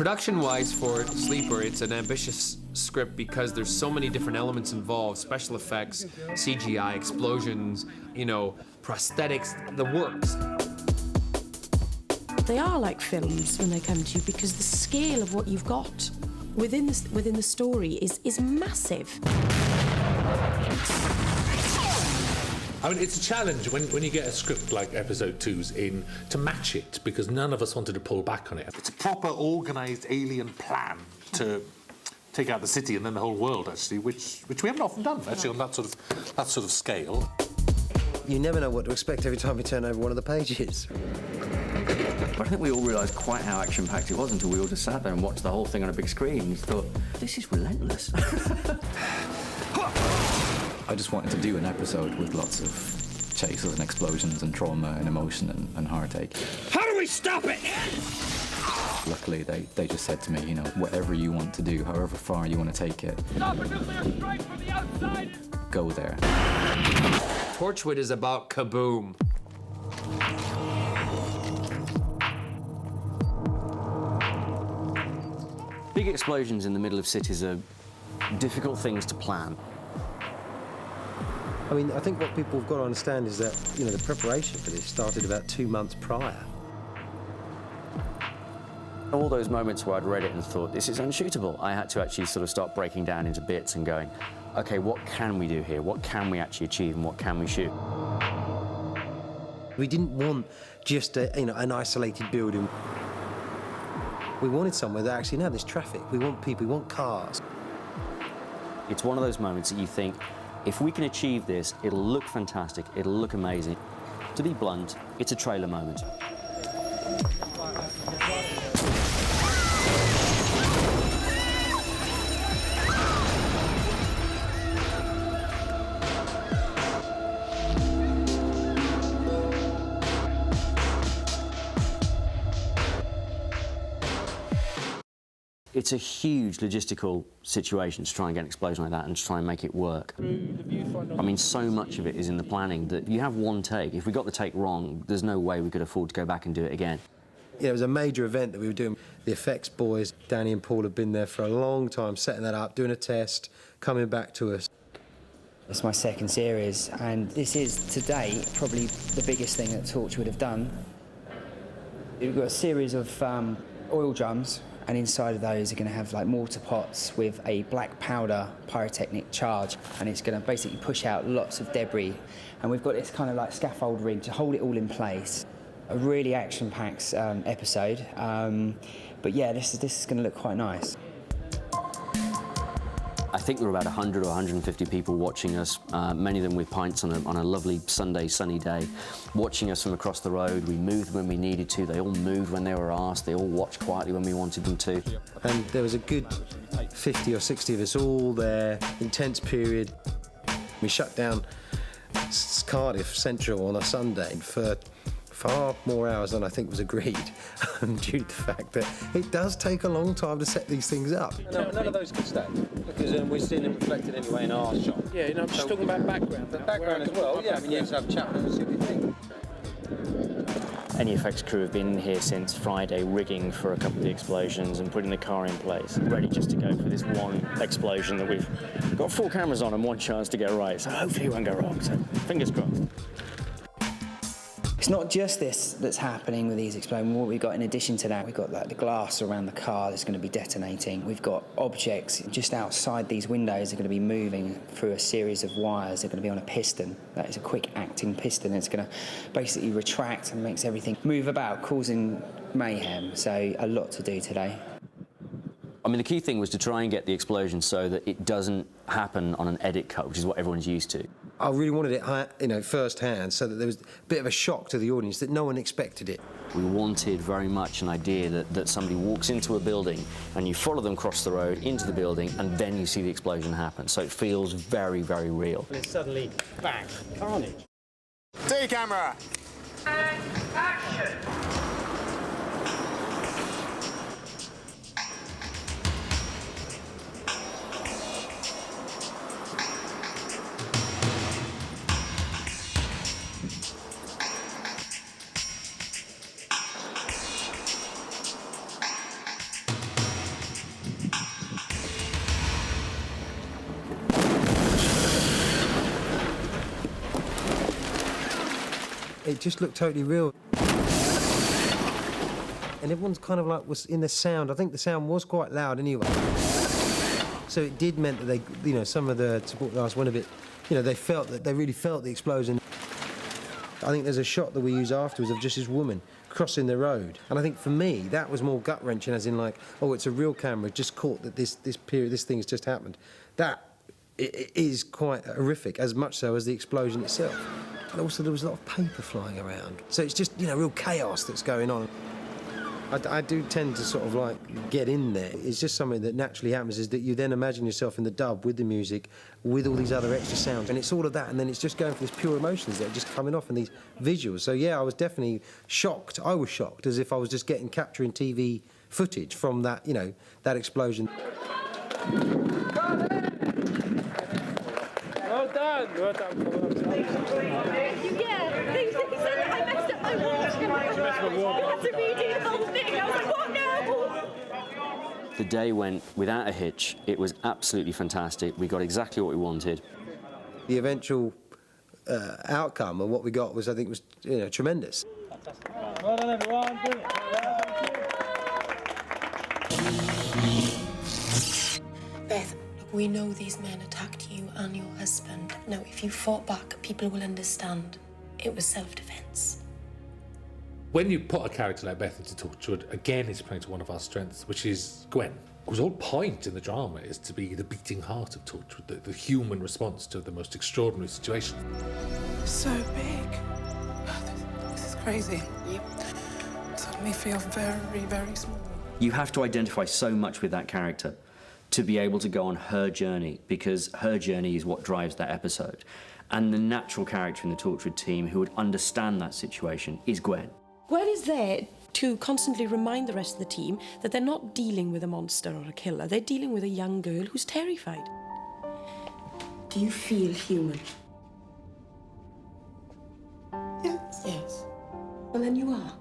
Production-wise for Sleeper, it's an ambitious script because there's so many different elements involved, special effects, CGI, explosions, prosthetics, the works. They are like films when they come to you because the scale of what you've got within the story is massive. I mean, it's a challenge when you get a script like episode 2's in to match it, because none of us wanted to pull back on it. It's a proper organised alien plan to take out the city and then the whole world, actually, which we haven't often done, actually, on that sort of scale. You never know what to expect every time you turn over one of the pages. I think we all realised quite how action-packed it was until we all just sat there and watched the whole thing on a big screen and thought, this is relentless. I just wanted to do an episode with lots of chases and explosions and trauma and emotion and heartache. How do we stop it? Luckily, they just said to me, whatever you want to do, however far you want to take it. Stop a nuclear strike from the outside! Go there. Torchwood is about kaboom. Big explosions in the middle of cities are difficult things to plan. I mean, I think what people have got to understand is that, the preparation for this started about 2 months prior. All those moments where I'd read it and thought, this is unshootable, I had to actually sort of start breaking down into bits and going, OK, what can we do here? What can we actually achieve and what can we shoot? We didn't want just an isolated building. We wanted somewhere that actually, there's traffic. We want people, we want cars. It's one of those moments that you think, if we can achieve this, it'll look fantastic, it'll look amazing. To be blunt, it's a trailer moment. It's a huge logistical situation to try and get an explosion like that and to try and make it work. I mean, so much of it is in the planning that you have one take. If we got the take wrong, there's no way we could afford to go back and do it again. Yeah, it was a major event that we were doing. The effects boys, Danny and Paul, have been there for a long time, setting that up, doing a test, coming back to us. It's my second series, and this is, to date, probably the biggest thing that Torchwood have done. We've got a series of oil drums, and inside of those are going to have mortar pots with a black powder pyrotechnic charge, and it's going to basically push out lots of debris. And we've got this kind of scaffold rig to hold it all in place. A really action-packed episode, but yeah, this is going to look quite nice. I think there were about 100 or 150 people watching us, many of them with pints on a lovely Sunday sunny day, watching us from across the road. We moved when we needed to, they all moved when they were asked, they all watched quietly when we wanted them to. And there was a good 50 or 60 of us all there, intense period. We shut down Cardiff Central on a Sunday for far more hours than I think was agreed, due to the fact that it does take a long time to set these things up. None of those could stay, because we're seeing them reflected anyway in our shot. Yeah, I'm just talking about background. The background as well, yeah, I mean, you have to have a chat with them and see what they think. Any effects crew have been here since Friday, rigging for a couple of the explosions and putting the car in place, ready just to go for this one explosion that we've got 4 cameras on and 1 chance to get right, so hopefully it won't go wrong, so fingers crossed. It's not just this that's happening with these explosions. What we've got in addition to that, we've got the glass around the car that's going to be detonating. We've got objects just outside these windows that are going to be moving through a series of wires. They're going to be on a piston. That is a quick-acting piston. It's going to basically retract and makes everything move about, causing mayhem. So a lot to do today. I mean, the key thing was to try and get the explosion so that it doesn't happen on an edit cut, which is what everyone's used to. I really wanted it, first-hand, so that there was a bit of a shock to the audience that no one expected it. We wanted very much an idea that somebody walks into a building and you follow them across the road into the building and then you see the explosion happen. So it feels very, very real. And it's suddenly, bang, carnage. T camera. And action! it just looked totally real. And everyone's kind of like was in the sound. I think the sound was quite loud anyway. So it did meant that they, you know, some of the support guys went a bit, you know, they really felt the explosion. I think there's a shot that we use afterwards of just this woman crossing the road. And I think for me, that was more gut-wrenching, as in like, oh, it's a real camera, just caught that this thing has just happened. That is quite horrific, as much so as the explosion itself. And also there was a lot of paper flying around. So it's just, you know, real chaos that's going on. I do tend to sort of like get in there. It's just something that naturally happens, is that you then imagine yourself in the dub with the music, with all these other extra sounds, and it's all of that, and then it's just going for these pure emotions that are just coming off and these visuals. So yeah, I was definitely shocked. I was shocked, as if I was just capturing TV footage from that, you know, that explosion. Well done. Well done. Yeah, they said that I messed up my walk. We had to redo the whole thing. I was like, what no? The day went without a hitch. It was absolutely fantastic. We got exactly what we wanted. The eventual outcome of what we got was, I think, was, you know, tremendous. Well done, everyone. Beth, look, we know these men attacked you and your husband. Now, if you fought back, people will understand. It was self-defence. When you put a character like Beth into Torchwood, again, it's playing to one of our strengths, which is Gwen. Whose whole point in the drama is to be the beating heart of Torchwood, the human response to the most extraordinary situations. So big. This is crazy. Yep. Suddenly feel very, very small. You have to identify so much with that character to be able to go on her journey, because her journey is what drives that episode. And the natural character in the Torchwood team who would understand that situation is Gwen. Gwen is there to constantly remind the rest of the team that they're not dealing with a monster or a killer. They're dealing with a young girl who's terrified. Do you feel human? Yes. Yes. Well, then you are.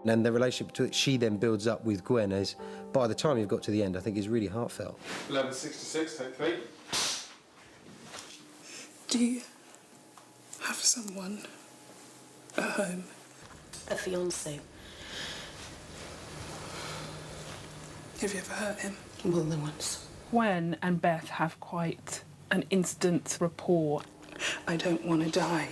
And the relationship that she then builds up with Gwen is, by the time you've got to the end, I think is really heartfelt. 1166, take 3. Do you have someone at home? A fiancé. Have you ever hurt him? More than once. Gwen and Beth have quite an instant rapport. I don't want to die.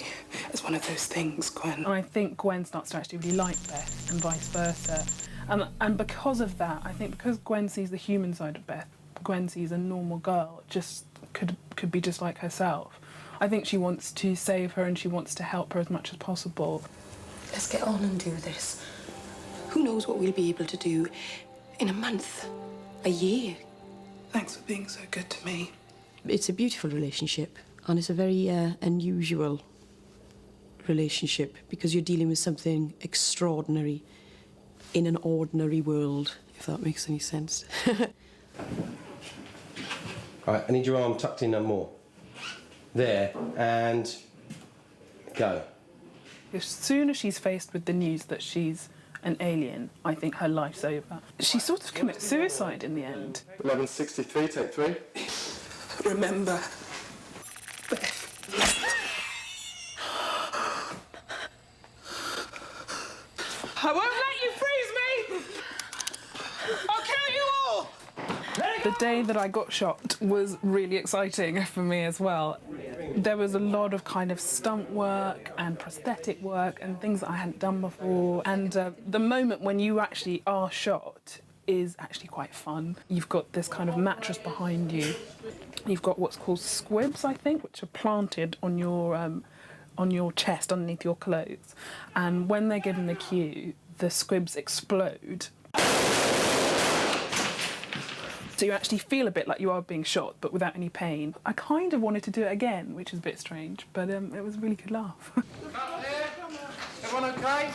It's one of those things, Gwen. And I think Gwen starts to actually really like Beth and vice versa. And because of that, I think because Gwen sees the human side of Beth, Gwen sees a normal girl, just could be just like herself. I think she wants to save her and she wants to help her as much as possible. Let's get on and do this. Who knows what we'll be able to do in a month, a year. Thanks for being so good to me. It's a beautiful relationship, and it's a very unusual relationship, because you're dealing with something extraordinary in an ordinary world, if that makes any sense. All right, I need your arm tucked in no more. There, and go. As soon as she's faced with the news that she's an alien, I think her life's over. She sort of commits suicide in the end. 1163, take 3. Remember, Beth. I won't let you freeze me! I'll kill you all! The day that I got shot was really exciting for me as well. There was a lot of kind of stunt work and prosthetic work and things that I hadn't done before. And the moment when you actually are shot is actually quite fun. You've got this kind of mattress behind you. You've got what's called squibs, I think, which are planted on your chest underneath your clothes. And when they're given the cue, the squibs explode. So you actually feel a bit like you are being shot, but without any pain. I kind of wanted to do it again, which is a bit strange, but it was a really good laugh. Everyone okay?